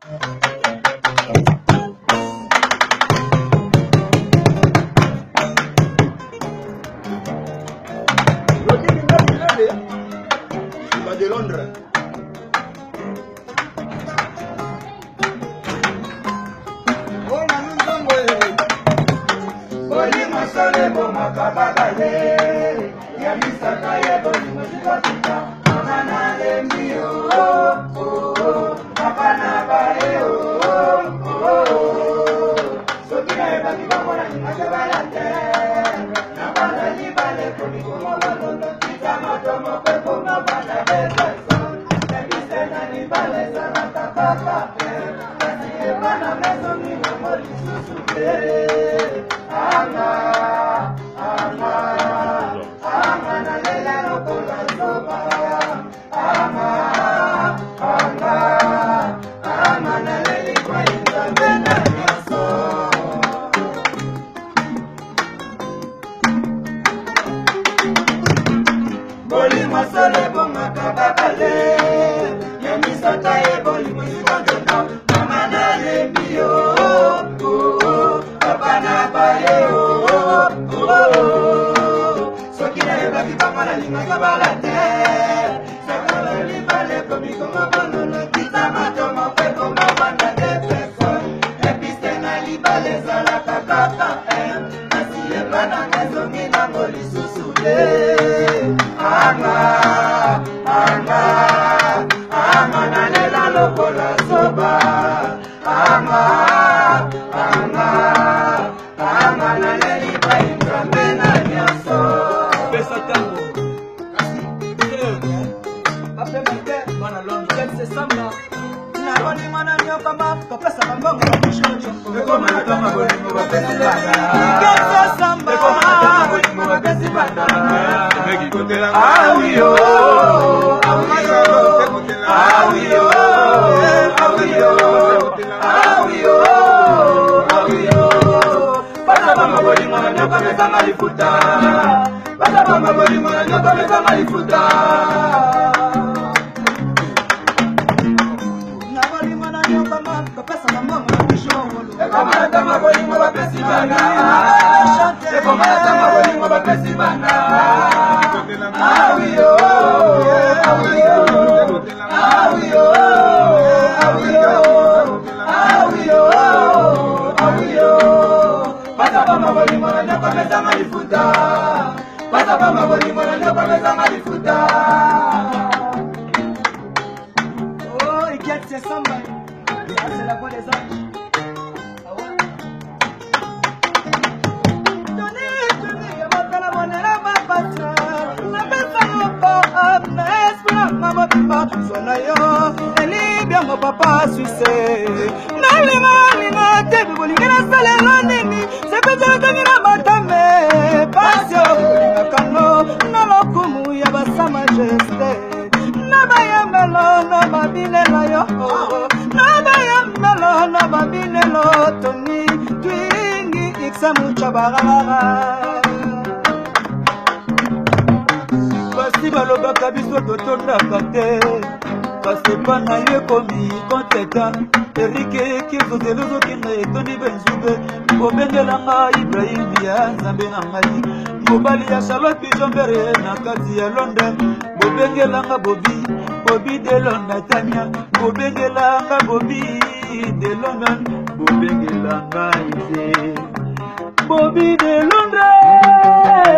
De Londres. Bolima sole boma kabagale ya misaka ye bolima sikapita amana le mio apana bae sokina e baki bamona ni masabalate na bana ni bale komi komo balondo kitama tomo pepo mabana besa na bisena ni bale sana kakaka kasi e bana meso ni mamoli susuke Bolima sole bonga kababale ya misata ye bolima sikandona amana le bio apana bae sokina ye baki bamana linga kabalate sakala libale komi koma bonono kitama tomo pe koma banda de person epistena libale zala kakaka nasi ye bana nezongi na ngoli susule Ama nalela lokola soba ama naleli bainga mena nyoso pesa tango après mate bana londo c'est samba na roni mana nyoka ma pesa bango eko mana kama bolingo ba pesa bana samba eko mana kama bolingo ba pesa bana meki kotela awiyo pasa bamba bolingo na nyoka meza malifuta pasa bamba bolingo na nyoka meza malifuta na bolingo na nyoka ma pesa bamba mo shongolo kama kama bolingo ba pesi bana kama kama bolingo ba pesi bana awiyo pasa bamba bolingo na nyoka meza malifuta pasa bamba bolingo na nyoka meza malifuta oh ikiati c'est samba c'est la voix des anges mon papa suisse nalima te bolinga salelo nini sepeza tamina matame pasio bolinga kano na lokumu ya basa majesté na bayamelo na babilela yo na bayamelo na babilelo toni twingi iksamu chabarara basi balobaka biso totondaka te kasi pana ye komi konteta erike kizozelozokende etoni benzube kobengelanga Ibrahim ya nzambe na ngai mobali ya Charlotte Pijombere na kati ya London bobengelanga Bobi de London Tania bobengelanga Bobi de London bobengelanga ise Bobi de Londres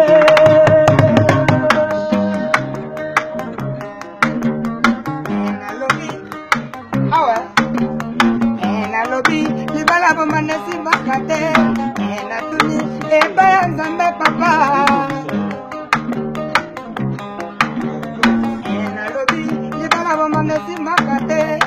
manesi makate na tuni eba ya nzambe papa na lobi libala bo manesi makate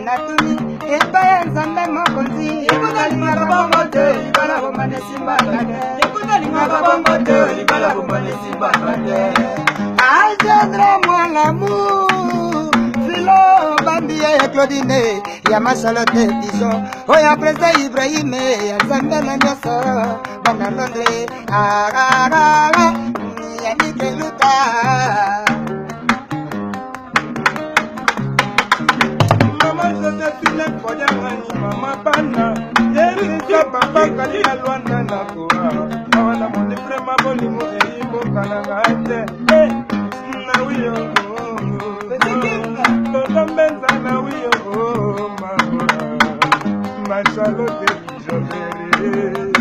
na tuni eba ya nzambe mokonzi ekuta lingaka bongo te libala bo manesi makate ekuta lingaka bongo te libala bo manesi makate ajadra moi l'amour bambi ya Claudine ya Charlotte Pijon oya presa Ibrahim ya nzambe na nyoso bana Londres ya nikeluta mama Josephine konya bakali ya Luanda na kuwa awana moni prema bolingo eibokana te na wiyo totombenza na wiyo mama Machalote Jobere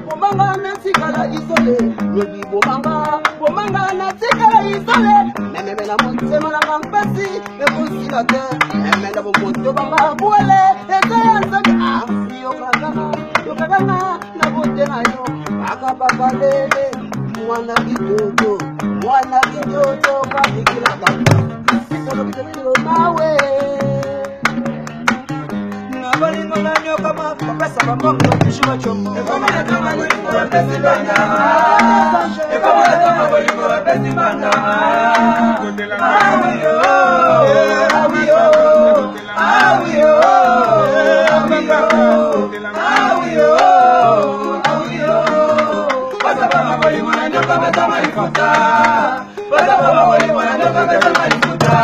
Bomanga na tikala isole Lobi bomanga na tikala isole Meme na motema na kampesi Ekunsila te Meme na bomoto banga buele Ete ya nzami Yokagana na bote na yo Akababa lele Mwana kidogo Kabikila kamba Sikolo kitemilo nawe Nabalingo na nyoka mapesa bambongo Kishuwa chomo Ekomana kama bolingo wapesi banda Ekomana kama bolingo wapesi banda Awiyo Awiyo Awiyo Awiyo Awiyo Basa bama bolingo na nyoka besa marifuta Basa bama bolingo na nyoka besa marifuta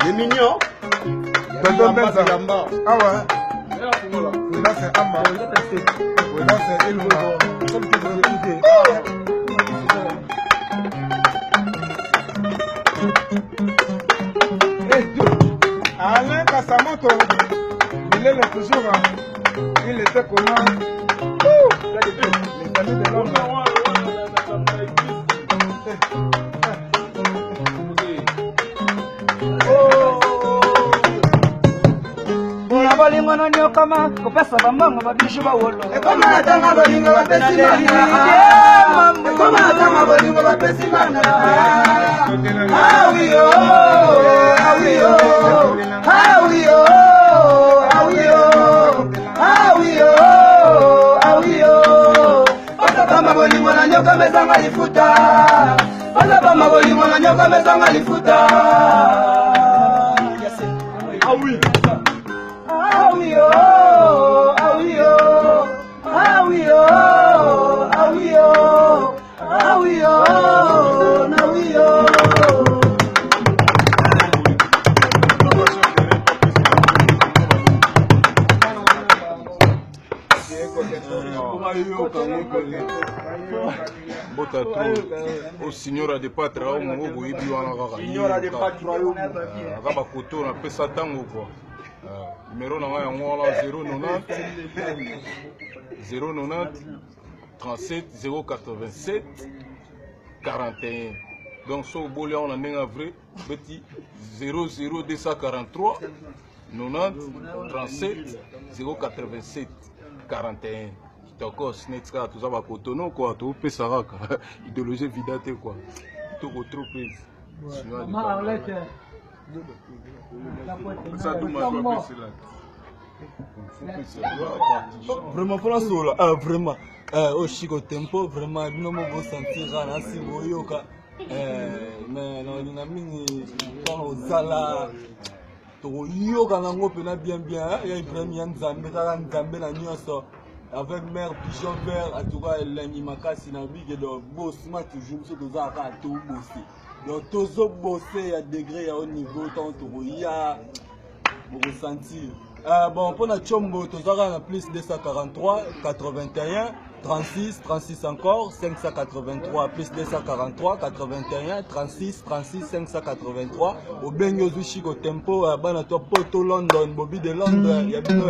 Les mignons. Ah ouais. Là c'est Amma. Là c'est Elma. Alain Kasamoto, il est toujours. Il était comment? Les amis de l'homme. Bolingo na nyokama kopesa bambanga babishu bawolo Ekomana tanga bolingo bapesi bana Ekomana tanga bolingo bapesi bana Awiyo Awiyo Awiyo Awiyo Awiyo Awiyo Basa bamba bolingo na nyoka mesanga lifuta Basa bamba bolingo na nyoka mesanga lifuta Awi Awiyo, awiyo, awiyo, awiyo, awiyo, nawiyo. Botato, o signora de patra, o mongo ibi wana kaka. Signora de patra, o kaka koto na pesa tango quoi. Numéro na yango wana 090 37 087 41. Donc so boli on a nenga vrai petit 00243 90 37 087 41. D'accord, snacks ka tout ça va kotono quoi, tout pesa kaka. Idéologie vidate quoi. Tout trop prise. Vraiment pour la soul, vraiment au chico tempo vraiment bino mo sentir na si boyoka mais non ina mingi quand ozala to yoka nango pena bien ya Ibrahim Nzambe kaka Nzambe na nyonso avec mère pigeon vert en tout cas elengi makasi na bige do boss ma toujours so toza ka to bosser donc tozo bosser à degré à haut niveau tant to ya vous ressentir bon pour la chombo toza na plus 243 81 36 36 encore 583 plus 243 81 36 36 583 au benyo zushiko tempo bana to poto London bobi de Londres ya bino